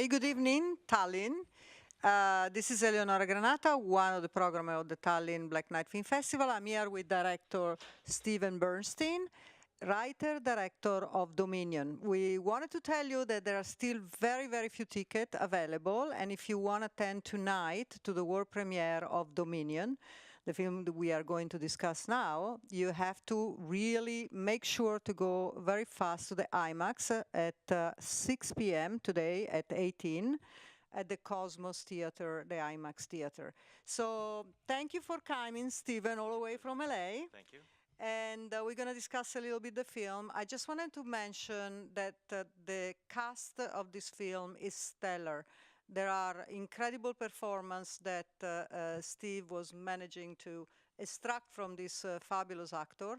Hi, good evening, Tallinn. This is Eleonora Granata, one of the programmers of the Tallinn Black Night Film Festival. I'm here with director Steven Bernstein, writer-director of Dominion. We wanted to tell you that there are still very, very few tickets available, and if you want to attend tonight to the world premiere of Dominion, the film that we are going to discuss now, you have to really make sure to go very fast to the IMAX at 6 p.m. today at 18 at the Cosmos Theater, the IMAX Theater. So thank you for coming, Stephen, all the way from LA. Thank you. And we're going to discuss a little bit the film. I just wanted to mention that the cast of this film is stellar. There are incredible performances that Steve was managing to extract from this fabulous actor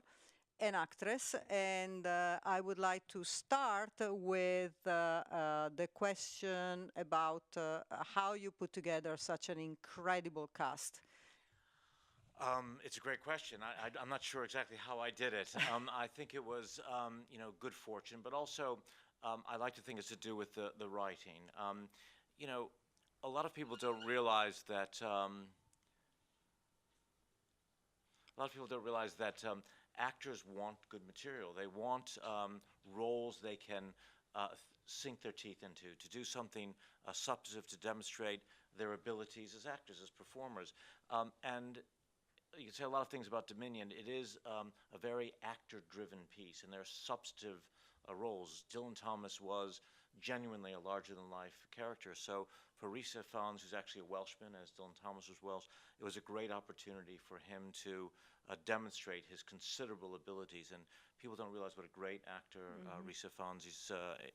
and actress. And I would like to start with the question about how you put together such an incredible cast. It's a great question. I'm not sure exactly how I did it. I think it was, good fortune, but also I like to think it's to do with the writing. A lot of people don't realize that actors want good material. They want roles they can sink their teeth into, to do something substantive to demonstrate their abilities as actors, as performers. And you can say a lot of things about Dominion. It is a very actor-driven piece, and there are substantive roles. Dylan Thomas was genuinely a larger-than-life character. So for Rhys Ifans, who's actually a Welshman, as Dylan Thomas was Welsh, it was a great opportunity for him to demonstrate his considerable abilities. And people don't realize what a great actor Rhys Ifans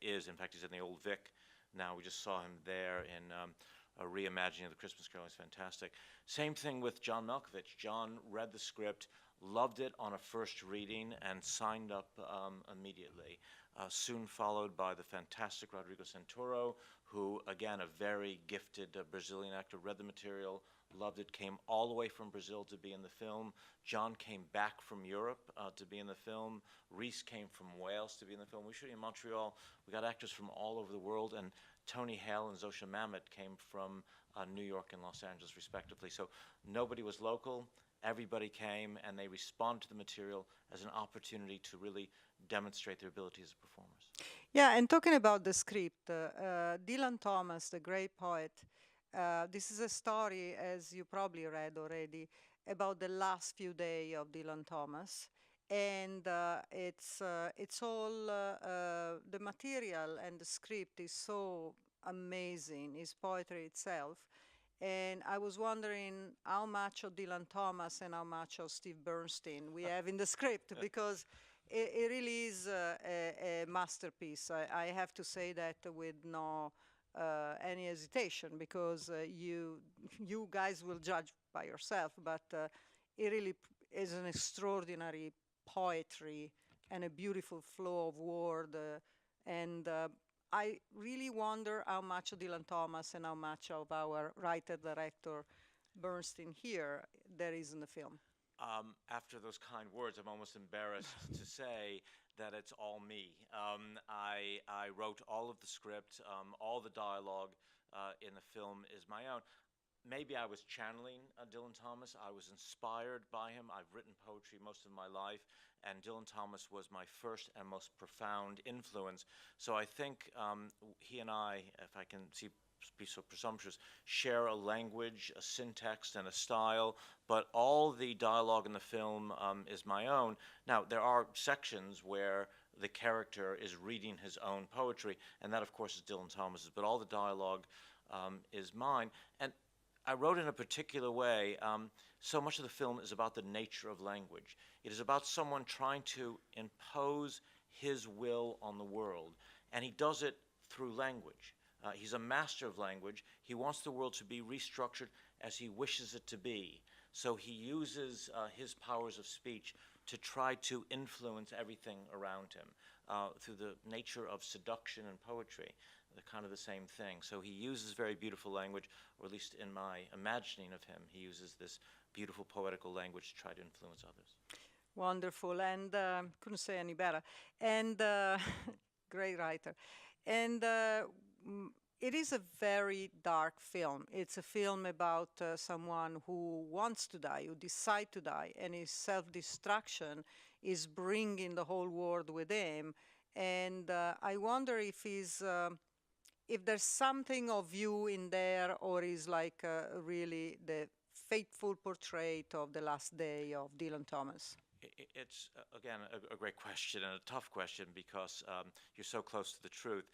is. In fact, he's in the Old Vic now. We just saw him there in a reimagining of The Christmas Carol. Is fantastic. Same thing with John Malkovich. John read the script, loved it on a first reading, and signed up immediately. Soon followed by the fantastic Rodrigo Santoro, who, again, a very gifted Brazilian actor, read the material, loved it, came all the way from Brazil to be in the film. John came back from Europe to be in the film. Rhys came from Wales to be in the film. We shot in Montreal. We got actors from all over the world, and Tony Hale and Zosha Mamet came from New York and Los Angeles, respectively. So nobody was local. Everybody came, and they responded to the material as an opportunity to really demonstrate their abilities as performers. Yeah, and talking about the script, Dylan Thomas, the great poet, this is a story, as you probably read already, about the last few days of Dylan Thomas. And it's all, the material and the script is so amazing, his poetry itself. And I was wondering how much of Dylan Thomas and how much of Steve Bernstein we have in the script, because it really is a masterpiece. I have to say that with no any hesitation, because you guys will judge by yourself, but it really is an extraordinary poetry and a beautiful flow of word, and I really wonder how much of Dylan Thomas and how much of our writer-director Bernstein here there is in the film. After those kind words, I'm almost embarrassed to say that it's all me. I wrote all of the script, all the dialogue in the film is my own. Maybe I was channeling Dylan Thomas. I was inspired by him. I've written poetry most of my life, and Dylan Thomas was my first and most profound influence. So I think he and I, if I can be so presumptuous, share a language, a syntax, and a style, but all the dialogue in the film is my own. Now, there are sections where the character is reading his own poetry, and that, of course, is Dylan Thomas's, but all the dialogue is mine. And I wrote in a particular way. So much of the film is about the nature of language. It is about someone trying to impose his will on the world, and he does it through language. He's a master of language. He wants the world to be restructured as he wishes it to be. So he uses his powers of speech to try to influence everything around him through the nature of seduction and poetry. They're kind of the same thing. So he uses very beautiful language, or at least in my imagining of him, he uses this beautiful poetical language to try to influence others. Wonderful, and couldn't say any better. And great writer. And it is a very dark film. It's a film about someone who wants to die, who decides to die, and his self-destruction is bringing the whole world with him. And I wonder if there's something of you in there, or is like really the faithful portrait of the last day of Dylan Thomas. It's, again, a great question and a tough question because you're so close to the truth.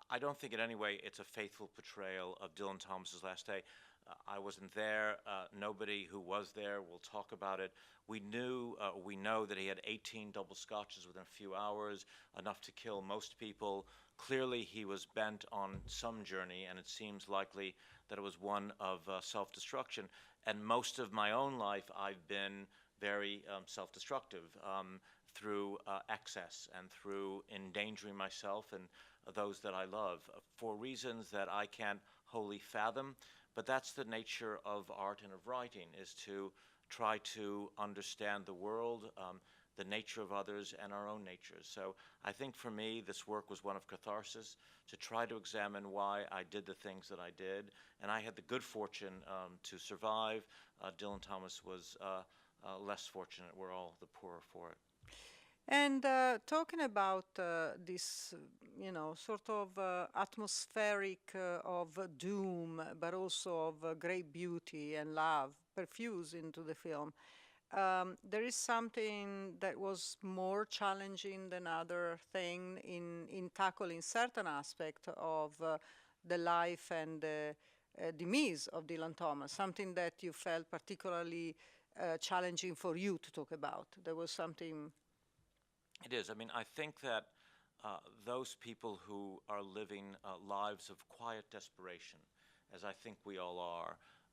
I don't think in any way it's a faithful portrayal of Dylan Thomas's last day. I wasn't there. Nobody who was there will talk about it. We know that he had 18 double scotches within a few hours, enough to kill most people. Clearly, he was bent on some journey, and it seems likely that it was one of self-destruction. And most of my own life, I've been very self-destructive through excess and through endangering myself and those that I love for reasons that I can't wholly fathom. But that's the nature of art and of writing, is to try to understand the world, the nature of others, and our own natures. So I think for me, this work was one of catharsis, to try to examine why I did the things that I did. And I had the good fortune to survive. Dylan Thomas was less fortunate. We're all the poorer for it. And talking about this, sort of atmospheric of doom, but also of great beauty and love perfused into the film, there is something that was more challenging than other thing in tackling certain aspect of the life and the demise of Dylan Thomas, something that you felt particularly challenging for you to talk about. There was something... It is. I mean, I think that those people who are living lives of quiet desperation, as I think we all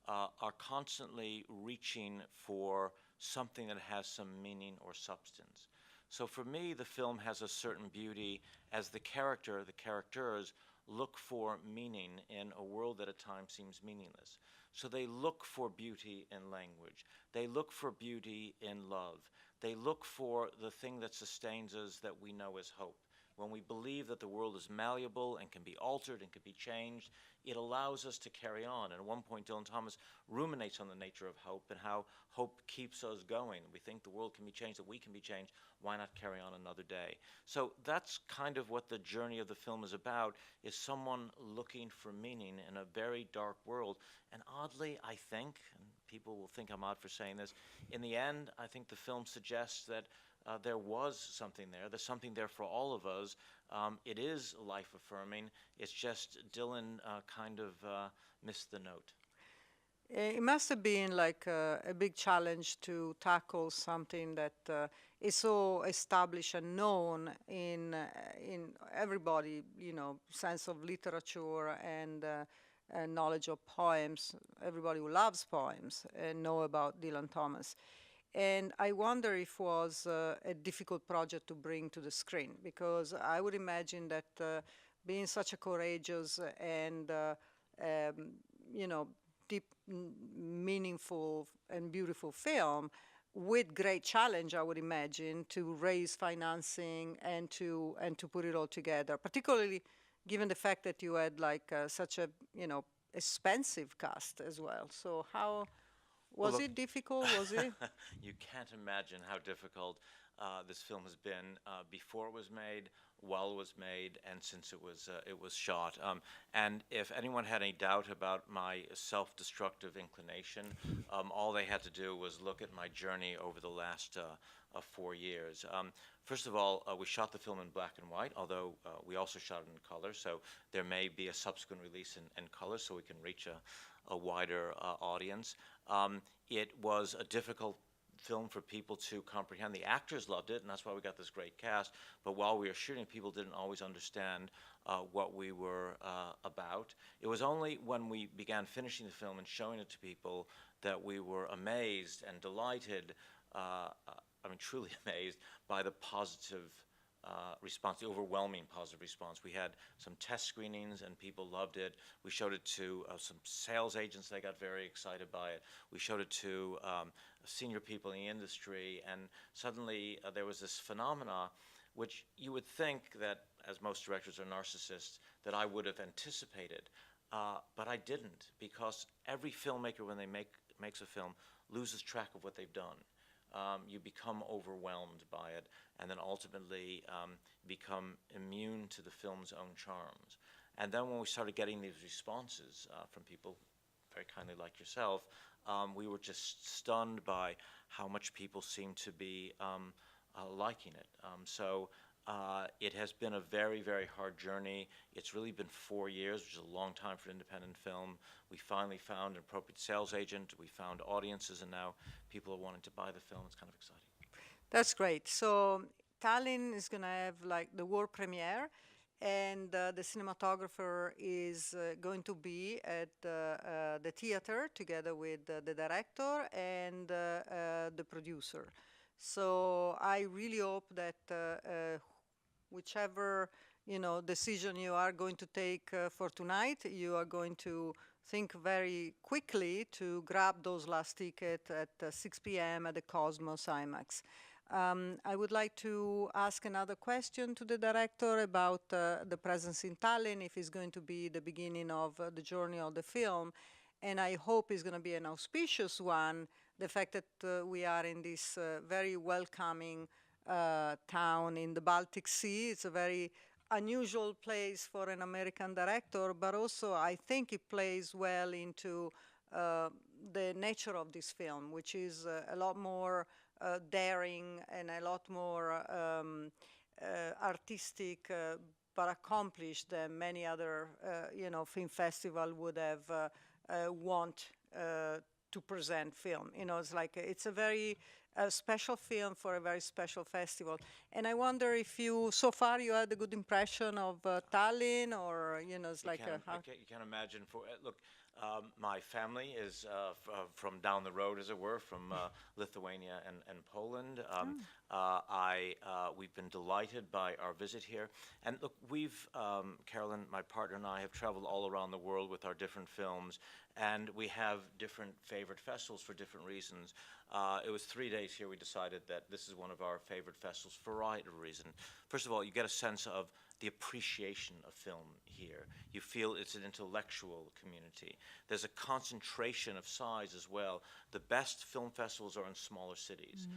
are constantly reaching for something that has some meaning or substance. So for me, the film has a certain beauty as the characters look for meaning in a world that at times seems meaningless. So they look for beauty in language. They look for beauty in love. They look for the thing that sustains us that we know as hope. When we believe that the world is malleable and can be altered and can be changed, it allows us to carry on. And at one point, Dylan Thomas ruminates on the nature of hope and how hope keeps us going. We think the world can be changed, that we can be changed. Why not carry on another day? So that's kind of what the journey of the film is about, is someone looking for meaning in a very dark world. And oddly, I think, and people will think I'm odd for saying this, in the end, I think the film suggests that there was something there. There's something there for all of us. It is life-affirming. It's just Dylan kind of missed the note. It must have been like a big challenge to tackle something that is so established and known in everybody, sense of literature and knowledge of poems. Everybody who loves poems know about Dylan Thomas. And I wonder if it was a difficult project to bring to the screen, because I would imagine that being such a courageous and, deep, meaningful and beautiful film with great challenge, I would imagine, to raise financing and to put it all together, particularly given the fact that you had like such a, expensive cast as well. So how... Was it difficult? Was it? You can't imagine how difficult this film has been before it was made, while it was made, and since it was shot. And if anyone had any doubt about my self-destructive inclination, all they had to do was look at my journey over the last 4 years. First of all, we shot the film in black and white, although we also shot it in color, so there may be a subsequent release in color so we can reach a wider audience. It was a difficult film for people to comprehend. The actors loved it, and that's why we got this great cast, but while we were shooting, people didn't always understand what we were about. It was only when we began finishing the film and showing it to people that we were amazed and delighted, truly amazed by the positive response, the overwhelming positive response. We had some test screenings and people loved it. We showed it to some sales agents. They got very excited by it. We showed it to senior people in the industry, and suddenly there was this phenomena which you would think that, as most directors are narcissists, that I would have anticipated. but I didn't, because every filmmaker, when they makes a film, loses track of what they've done. You become overwhelmed by it, and then ultimately become immune to the film's own charms. And then when we started getting these responses from people very kindly like yourself, we were just stunned by how much people seem to be liking it. It has been a very, very hard journey. It's really been 4 years, which is a long time for independent film. We finally found an appropriate sales agent. We found audiences, and now people are wanting to buy the film. It's kind of exciting. That's great. So Tallinn is going to have like the world premiere, and the cinematographer is going to be at the theater together with the director and the producer. So I really hope that whichever decision you are going to take for tonight, you are going to think very quickly to grab those last tickets at 6 p.m. at the Cosmos IMAX. I would like to ask another question to the director about the presence in Tallinn, if it's going to be the beginning of the journey of the film. And I hope it's going to be an auspicious one, the fact that we are in this very welcoming town in the Baltic Sea. It's a very unusual place for an American director, but also I think it plays well into the nature of this film, which is a lot more daring and a lot more artistic, but accomplished than many other, film festival would have want to present film. It's like it's a very special film for a very special festival. And I wonder if so far you had a good impression of Tallinn, or it's like you can imagine. Look, my family is from down the road, as it were, from Lithuania and Poland. We've been delighted by our visit here. And look, Carolyn, my partner, and I have traveled all around the world with our different films, and we have different favorite festivals for different reasons. It was 3 days here we decided that this is one of our favorite festivals for a variety of reasons. First of all, you get a sense of the appreciation of film here. You feel it's an intellectual community. There's a concentration of size as well. The best film festivals are in smaller cities.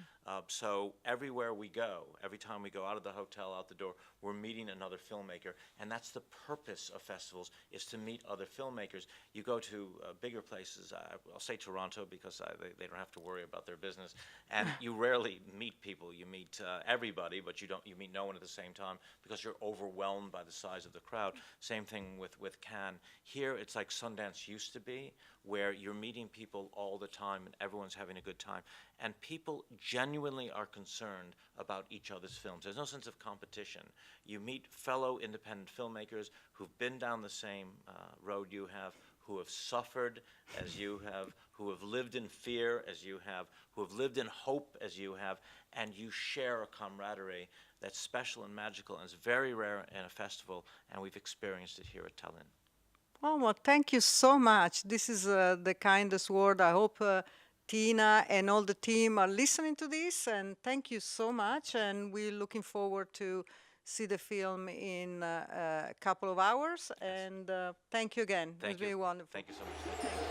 So everywhere we go, every time we go out of the hotel, out the door, we're meeting another filmmaker. And that's the purpose of festivals, is to meet other filmmakers. You go to bigger places, I'll say Toronto because they don't have to worry about their business. And you rarely meet people. You meet everybody, but you meet no one at the same time because you're overwhelmed by the size of the crowd. Same thing with Cannes. Here, it's like Sundance used to be, where you're meeting people all the time and everyone's having a good time. And people genuinely are concerned about each other's films. There's no sense of competition. You meet fellow independent filmmakers who've been down the same road you have, who have suffered as you have, who have lived in fear as you have, who have lived in hope as you have, and you share a camaraderie that's special and magical, and it's very rare in a festival, and we've experienced it here at Tallinn. Oh, well, thank you so much. This is the kindest word. I hope Tina and all the team are listening to this, and thank you so much. And we're looking forward to see the film in a couple of hours. And thank you again. Thank It's been wonderful. Thank you so much.